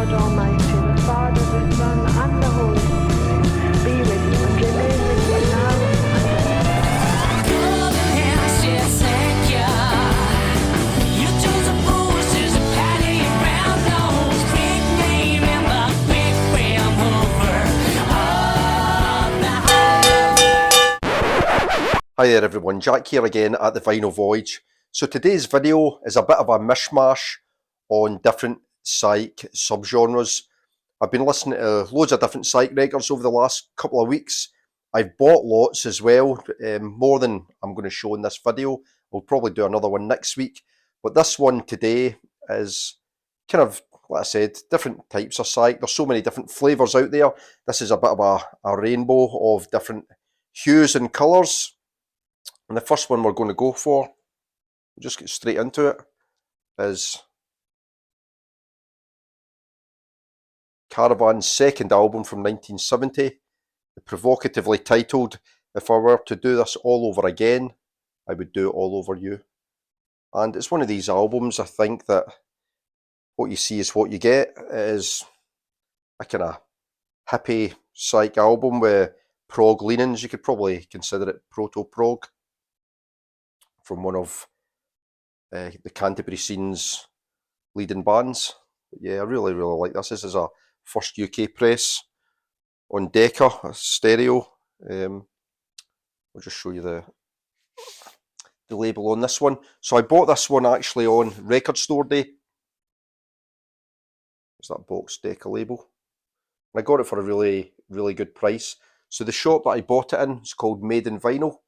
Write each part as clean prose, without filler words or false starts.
God Almighty, the Father, the Son, and the Holy Spirit, be with you and remain with you now and Hi there everyone, Jack here again at the Vinyl Voyage. So today's video is a bit of a mishmash on different psych subgenres. I've been listening to loads of different psych records over the last couple of weeks. I've bought lots as well, more than I'm going to show in this video. I'll probably do another one next week. But this one today is kind of, like I said, different types of psych. There's so many different flavours out there. This is a bit of a rainbow of different hues and colours. And the first one we're going to go for, we'll just get straight into it, is Caravan's second album from 1970, provocatively titled, "If I were to do this all over again, I would do it all over you." And it's one of these albums, I think, that what you see is what you get. It is a kind of hippie psych album with prog leanings. You could probably consider it proto-prog, from one of the Canterbury scene's leading bands. But yeah, I really like this. This is a first UK press on Decca, a stereo. I'll just show you the label on this one. So I bought this one actually on Record Store Day. There's that box Decca label. And I got it for a really good price. So the shop that I bought it in is called Made in Vinyl.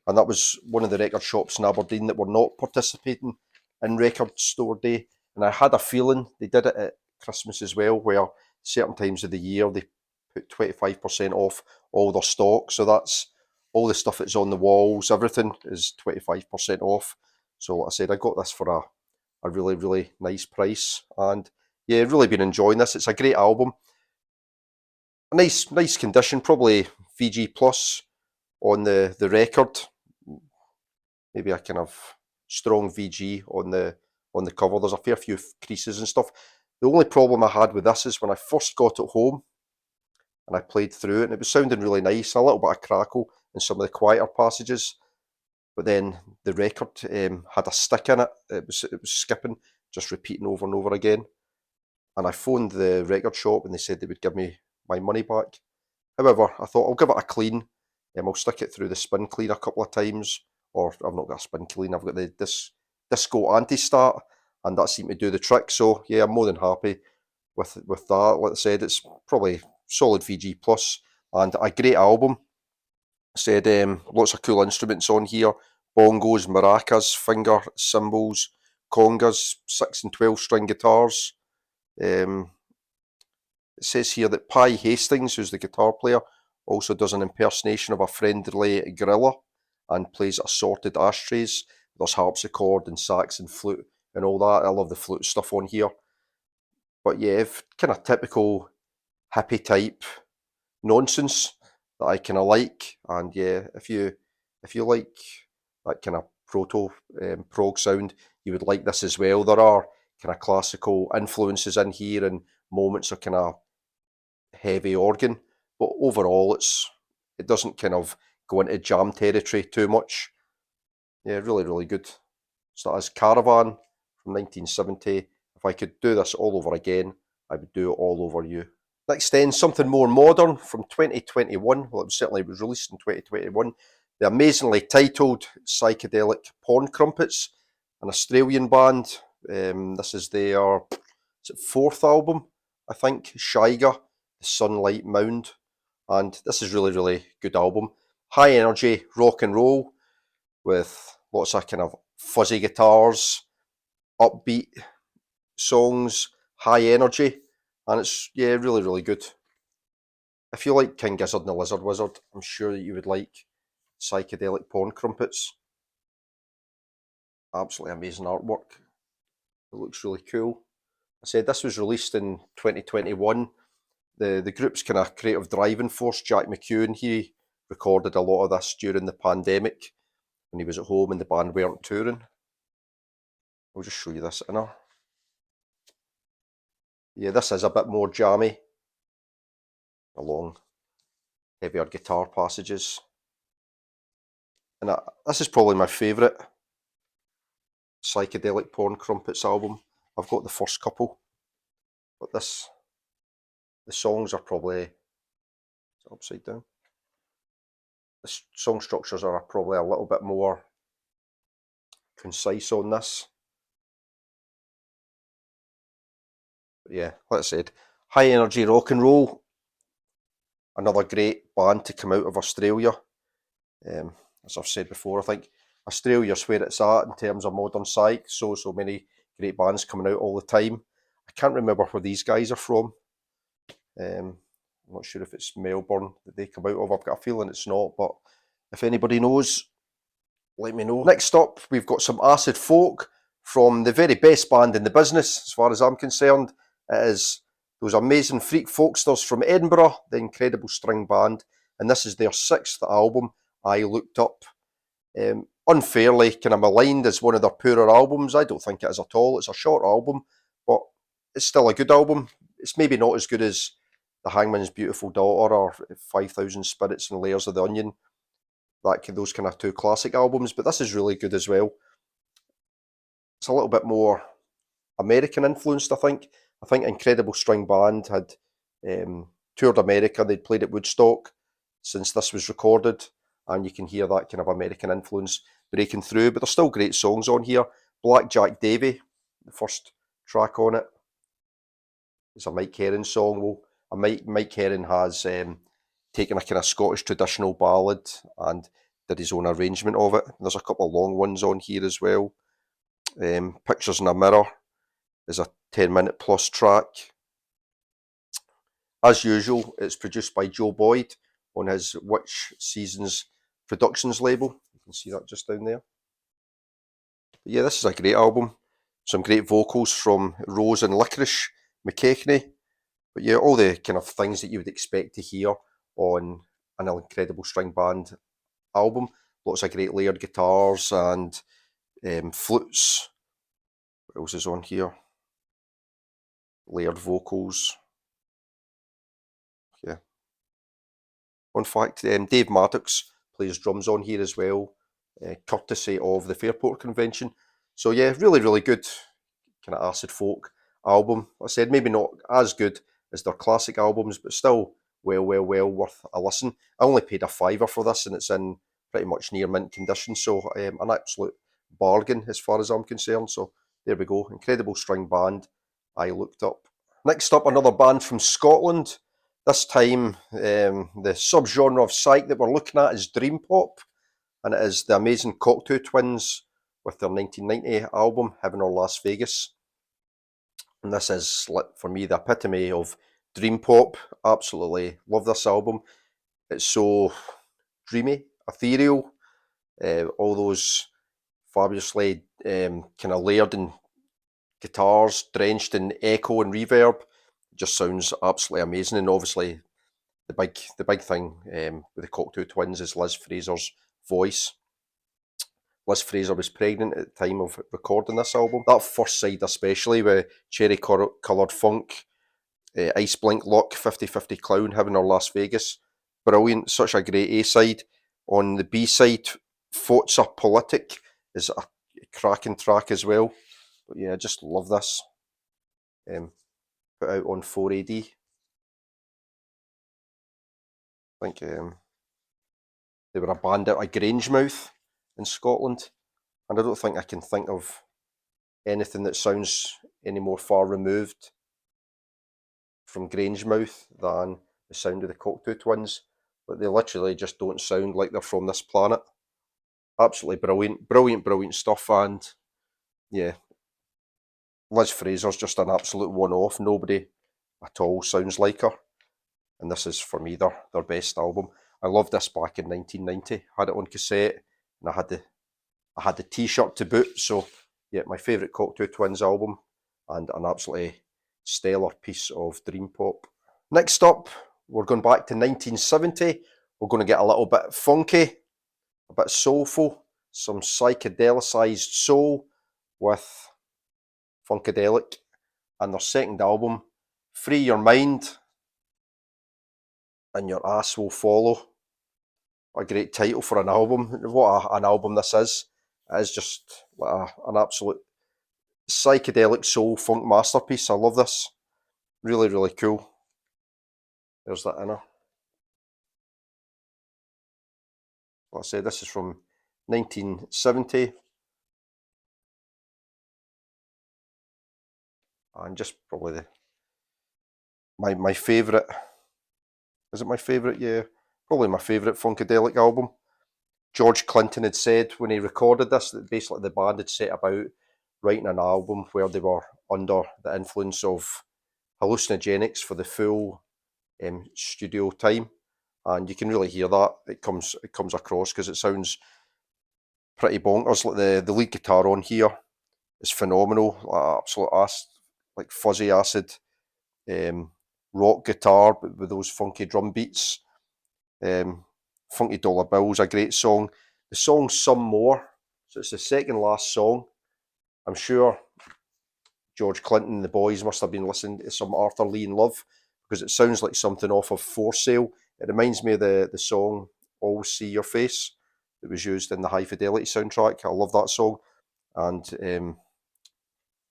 And that was one of the record shops in Aberdeen that were not participating in Record Store Day. And I had a feeling they did it at Christmas as well, where certain times of the year they put 25% off all their stock. So that's all the stuff that's on the walls, everything is 25% off. So like I said, I got this for a really nice price. And yeah, really been enjoying this. It's a great album. A nice condition, probably VG Plus on the record. Maybe a kind of strong VG on the cover. There's a fair few creases and stuff. The only problem I had with this is when I first got it home and I played through it, and it was sounding really nice, a little bit of crackle in some of the quieter passages, but then the record had a stick in it. It was skipping, just repeating over and over again. And I phoned the record shop and they said they would give me my money back. However, I thought I'll give it a clean. I'll stick it through the spin clean a couple of times. Or I've not got a spin clean, I've got the disco anti-start, and that seemed to do the trick. So yeah, I'm more than happy with that. Like I said, it's probably solid VG plus and a great album. I said lots of cool instruments on here: bongos, maracas, finger cymbals, congas, 6 and 12 string guitars. It says here that Pi Hastings, who's the guitar player, also does an impersonation of a friendly gorilla and plays assorted ashtrays. There's harpsichord and sax and flute and all that. I love the flute stuff on here. But yeah, kind of typical hippie type nonsense that I kind of like. And yeah, if you like that kind of proto prog sound, you would like this as well. There are kind of classical influences in here and moments of kind of heavy organ, but overall it doesn't kind of go into jam territory too much. Yeah, really good. So that is Caravan from 1970. If I could do this all over again, I would do it all over you. Next then, something more modern from 2021. Well, it was released in 2021. The amazingly titled Psychedelic Porn Crumpets, an Australian band. This is their fourth album, I think. Shiga, The Sunlight Mound. And this is really good album. High energy rock and roll with lots of kind of fuzzy guitars, upbeat songs, high energy, and it's yeah really good. If you like King Gizzard and the Lizard Wizard, I'm sure that you would like Psychedelic Porn Crumpets. Absolutely amazing artwork. It looks really cool. I said this was released in 2021. The group's kind of creative driving force, Jack McEwen, he recorded a lot of this during the pandemic when he was at home and the band weren't touring. I'll just show you this inner. Yeah, this is a bit more jammy, along heavier guitar passages. And this is probably my favourite Psychedelic Porn Crumpets album. I've got the first couple, but the songs are probably upside down. The song structures are probably a little bit more concise on this. But yeah, like I said, high energy rock and roll. Another great band to come out of Australia. As I've said before, I think Australia's where it's at in terms of modern psych. So many great bands coming out all the time. I can't remember where these guys are from. I'm not sure if it's Melbourne that they come out of. I've got a feeling it's not, but if anybody knows, let me know. Next up, we've got some acid folk from the very best band in the business, as far as I'm concerned. It is those amazing freak folksters from Edinburgh, the Incredible String Band, and this is their 6th album, I Looked Up. Unfairly kind of maligned as one of their poorer albums. I don't think it is at all. It's a short album, but it's still a good album. It's maybe not as good as The Hangman's Beautiful Daughter or 5,000 Spirits and Layers of the Onion, those kind of two classic albums, but this is really good as well. It's a little bit more American influenced, I think. I think Incredible String Band had toured America. They'd played at Woodstock since this was recorded, and you can hear that kind of American influence breaking through, but there's still great songs on here. Blackjack Davy, the first track on it, is a Mike Herron song. Well, Mike Herron has taken a kind of Scottish traditional ballad and did his own arrangement of it. There's a couple of long ones on here as well. Pictures in a Mirror is a 10-minute plus track. As usual, it's produced by Joe Boyd on his Witch Seasons Productions label. You can see that just down there. But yeah, this is a great album. Some great vocals from Rose and Licorice McKechnie. But yeah, all the kind of things that you would expect to hear on an Incredible String Band album. Lots of great layered guitars and flutes. What else is on here? Layered vocals. Yeah. In fact, Dave Maddox plays drums on here as well, courtesy of the Fairport Convention. So yeah, really, really good kind of acid folk album. Like I said, maybe not as good as their classic albums, but still well worth a listen. I only paid $5 for this, and it's in pretty much near mint condition, so an absolute bargain as far as I'm concerned. So there we go, Incredible String Band, I Looked Up. Next up, another band from Scotland. This time, the subgenre of psych that we're looking at is dream pop, and it is the amazing Cocteau Twins with their 1990 album, Heaven or Las Vegas. And this is, for me, the epitome of dream pop. Absolutely love this album. It's so dreamy, ethereal, all those fabulously kind of layered in guitars, drenched in echo and reverb. It just sounds absolutely amazing. And obviously, the big thing with the Cocteau Twins is Liz Fraser's voice. Liz Fraser was pregnant at the time of recording this album. That first side especially, with Cherry Coloured Funk, Ice Blink Luck, 50/50 Clown, Heaven or Las Vegas. Brilliant, such a great A-side. On the B-side, Forza Politic is a cracking track as well. But yeah, I just love this. Put out on 4AD. I think they were a band out of Grangemouth in Scotland, and I don't think I can think of anything that sounds any more far removed from Grangemouth than the sound of the Cocteau Twins. But they literally just don't sound like they're from this planet. Absolutely brilliant stuff, and yeah, Liz Fraser's just an absolute one-off. Nobody at all sounds like her, and this is, for me, their best album. I loved this back in 1990. Had it on cassette, and I had the T-shirt to boot. So yeah, my favourite Cocteau Twins album, and an absolutely stellar piece of dream pop. Next up, we're going back to 1970. We're going to get a little bit funky, a bit soulful, some psychedelicized soul with Funkadelic, and their second album, Free your mind and your ass will follow. What a great title for an album. What an album this is. It is just like an absolute psychedelic soul funk masterpiece. I love this. Really, really cool. There's that inner. Like I say, this is from 1970. And just probably my favourite. Is it my favourite? Yeah. Probably my favourite Funkadelic album. George Clinton had said when he recorded this that basically the band had set about writing an album where they were under the influence of hallucinogenics for the full studio time, and you can really hear that. It comes across because it sounds pretty bonkers. Like the lead guitar on here is phenomenal, like absolute like fuzzy acid rock guitar, but with those funky drum beats. Funky Dollar Bill's a great song. The song Some More, so it's the second last song. I'm sure George Clinton and the boys must have been listening to some Arthur Lee in Love because it sounds like something off of For Sale. It reminds me of the song Always See Your Face that was used in the High Fidelity soundtrack. I love that song. And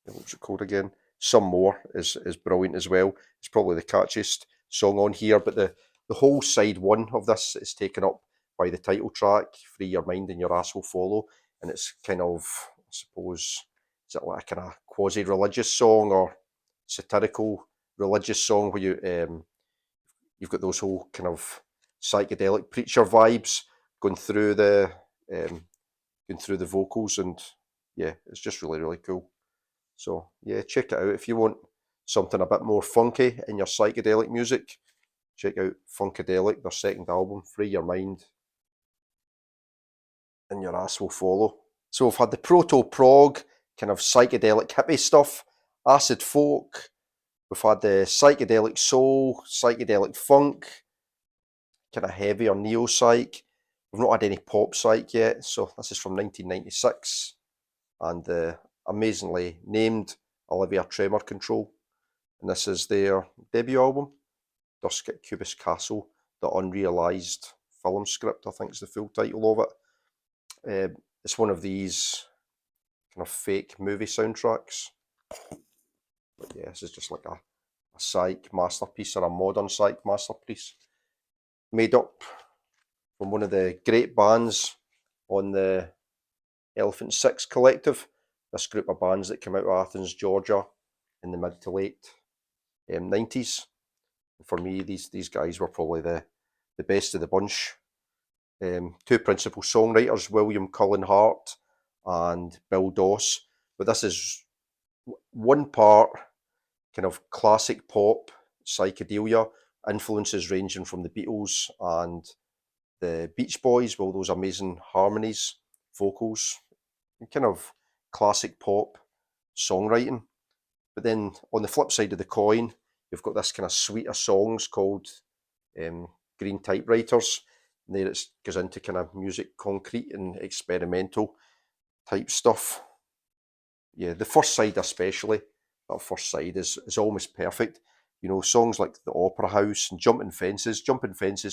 what's it called again? Some More is brilliant as well. It's probably the catchiest song on here, but the whole side one of this is taken up by the title track, Free Your Mind and Your Ass Will Follow, and it's kind of, I suppose, is it like a kind of quasi-religious song or satirical religious song where you've got those whole kind of psychedelic preacher vibes going through the vocals, and yeah, it's just really, really cool. So yeah, check it out if you want something a bit more funky in your psychedelic music. Check out Funkadelic, their second album, Free Your Mind and Your Ass Will Follow. So we've had the proto-prog, kind of psychedelic hippie stuff, acid folk, we've had the psychedelic soul, psychedelic funk, kind of heavier neo-psych. We've not had any pop psych yet, so this is from 1996, and the amazingly named Olivia Tremor Control, and this is their debut album, Dusk at Cubist Castle, the Unrealised Film Script, I think is the full title of it. It's one of these kind of fake movie soundtracks. But yeah, this is just like a psych masterpiece or a modern psych masterpiece. Made up from one of the great bands on the Elephant Six Collective, this group of bands that came out of Athens, Georgia in the mid to late 90s. For me, these guys were probably the best of the bunch. Two principal songwriters, William Cullen Hart and Bill Doss. But this is one part kind of classic pop, psychedelia, influences ranging from the Beatles and the Beach Boys, with all those amazing harmonies, vocals, and kind of classic pop songwriting. But then on the flip side of the coin, you've got this kind of suite of songs called Green Typewriters. And there it goes into kind of music concrete and experimental type stuff. Yeah, the first side especially, that first side is almost perfect. You know, songs like The Opera House and Jumping Fences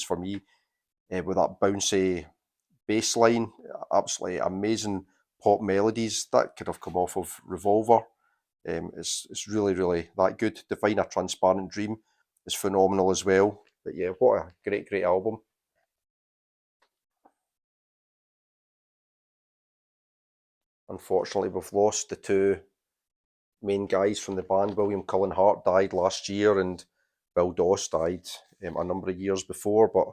for me, with that bouncy bass line, absolutely amazing pop melodies that could have come off of Revolver. It's really, really that good. Define a Transparent Dream is phenomenal as well. But yeah, what a great album. Unfortunately, we've lost the two main guys from the band. William Cullen Hart died last year, and Bill Doss died a number of years before. But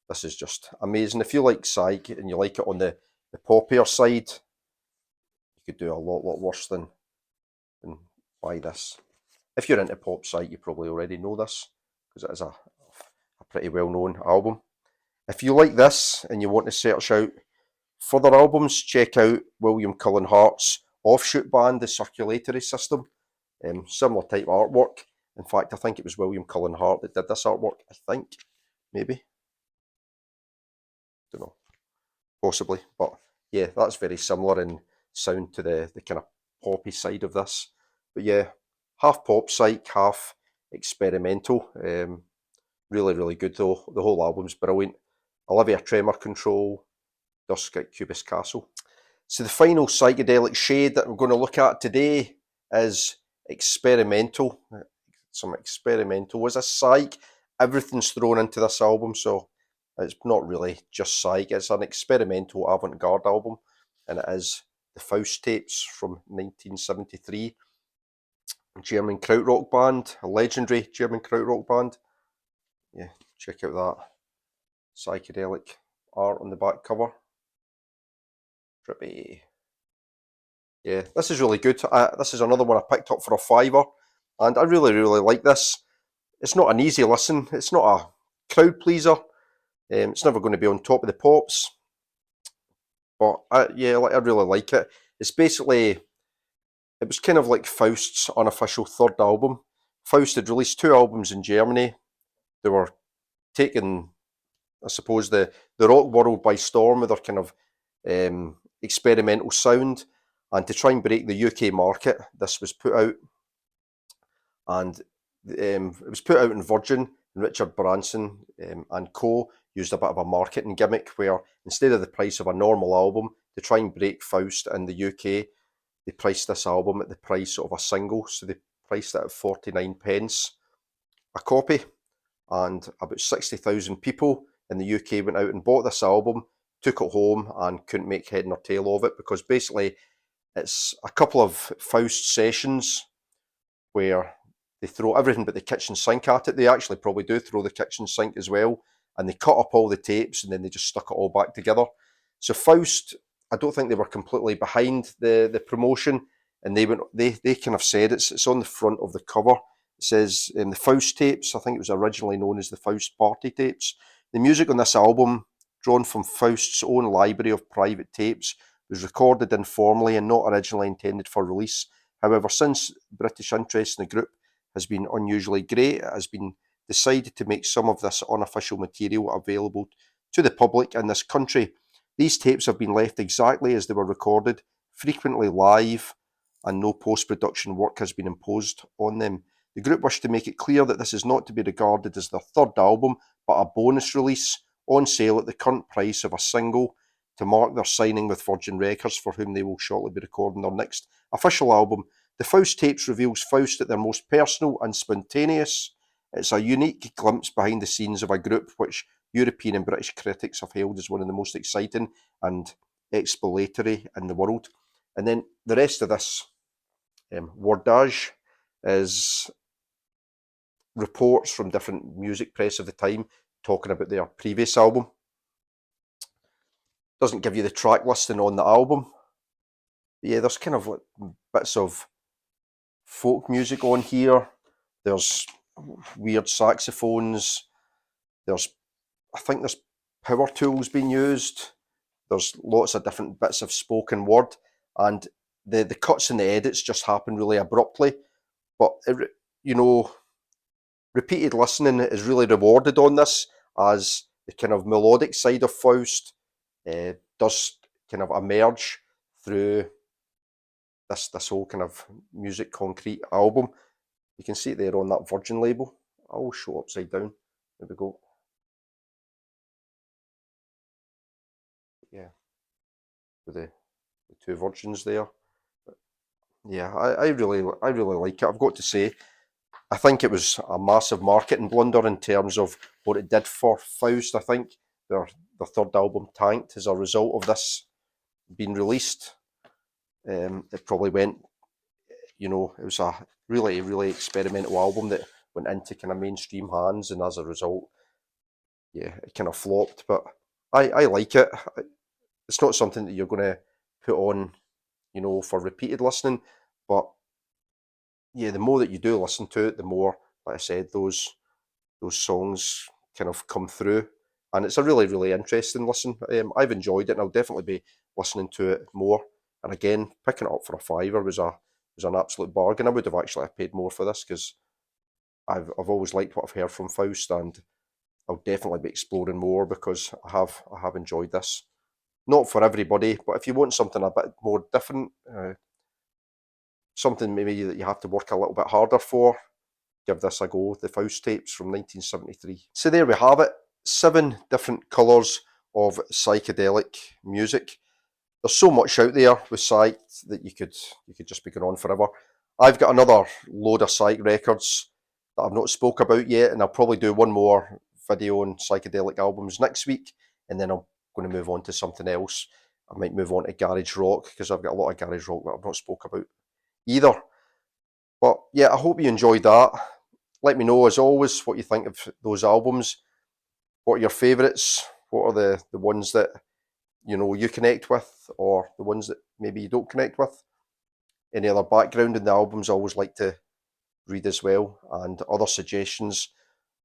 this is just amazing. If you like psych and you like it on the poppier side, you could do a lot worse than buy this. If you're into pop psych, you probably already know this because it is a pretty well-known album. If you like this and you want to search out further albums, check out William Cullen Hart's offshoot band, The Circulatory System. Similar type artwork. In fact, I think it was William Cullen Hart that did this artwork. I think, maybe. Don't know. Possibly. But yeah, that's very similar in sound to the kind of poppy side of this. But yeah, half pop psych, half experimental. Really, really good though. The whole album's brilliant. Olivia Tremor Control, Dusk at Cubist Castle. So the final psychedelic shade that we're going to look at today is experimental. Some experimental. As a psych, everything's thrown into this album, so it's not really just psych. It's an experimental avant-garde album, and it is the Faust tapes from 1973. German Krautrock band, a legendary German Krautrock band. Yeah, check out that psychedelic art on the back cover. Trippy. Yeah, this is really good. This is another one I picked up for a fiver, and I really, really like this. It's not an easy listen. It's not a crowd pleaser. It's never going to be on top of the pops, but I really like it. It's basically, it was kind of like Faust's unofficial third album. Faust had released 2 albums in Germany. They were taking, I suppose, the rock world by storm with their kind of experimental sound. And to try and break the UK market, this was put out. And it was put out in Virgin, and Richard Branson and co. used a bit of a marketing gimmick where instead of the price of a normal album, to try and break Faust in the UK, they priced this album at the price of a single. So they priced it at 49 pence a copy. And about 60,000 people in the UK went out and bought this album, took it home, and couldn't make head nor tail of it, because basically it's a couple of Faust sessions where they throw everything but the kitchen sink at it. They actually probably do throw the kitchen sink as well, and they cut up all the tapes and then they just stuck it all back together. So Faust, I don't think they were completely behind the promotion, and they kind of said it's on the front of the cover. It says in the Faust tapes, I think it was originally known as the Faust Party tapes. The music on this album, drawn from Faust's own library of private tapes, was recorded informally and not originally intended for release. However, since British interest in the group has been unusually great, it has been decided to make some of this unofficial material available to the public in this country. These tapes have been left exactly as they were recorded, frequently live, and no post-production work has been imposed on them. The group wished to make it clear that this is not to be regarded as their third album, but a bonus release on sale at the current price of a single to mark their signing with Virgin Records, for whom they will shortly be recording their next official album. The Faust tapes reveals Faust at their most personal and spontaneous. It's a unique glimpse behind the scenes of a group which European and British critics have hailed as one of the most exciting and exploratory in the world. And then the rest of this wordage is reports from different music press of the time talking about their previous album. Doesn't give you the track listing on the album. But yeah, there's kind of like bits of folk music on here. There's weird saxophones. I think there's power tools being used. There's lots of different bits of spoken word, and the cuts and the edits just happen really abruptly. But repeated listening is really rewarded on this, as the kind of melodic side of Faust does kind of emerge through this whole kind of music concrete album. You can see it there on that Virgin label. I'll show upside down. There we go. Yeah, with the 2 Virgins there. But yeah, I really like it. I've got to say, I think it was a massive marketing blunder in terms of what it did for Faust. I think their third album tanked as a result of this being released. It probably went, it was a really, really experimental album that went into kind of mainstream hands, and as a result, yeah, it kind of flopped. But I like it. It's not something that you're going to put on, for repeated listening. But yeah, the more that you do listen to it, the more, like I said, those songs kind of come through, and it's a really, really interesting listen. I've enjoyed it, and I'll definitely be listening to it more. And again, picking it up for a fiver was an absolute bargain. I would have actually paid more for this, because I've always liked what I've heard from Faust, and I'll definitely be exploring more, because I have enjoyed this. Not for everybody, but if you want something a bit more different, something maybe that you have to work a little bit harder for, give this a go. The Faust tapes from 1973. So there we have it. 7 different colours of psychedelic music. There's so much out there with psych that you could just be going on forever. I've got another load of psych records that I've not spoke about yet, and I'll probably do one more video on psychedelic albums next week, and then I'm going to move on to something else. I might move on to garage rock, because I've got a lot of garage rock that I've not spoke about either. But yeah, I hope you enjoyed that. Let me know, as always, what you think of those albums. What are your favourites? What are the ones that you connect with, or the ones that maybe you don't connect with? Any other background in the albums I always like to read as well, and other suggestions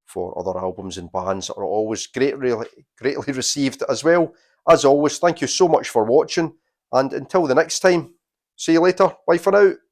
for other albums and bands are always greatly received as well. As always, thank you so much for watching, and until the next time, see you later. Bye for now.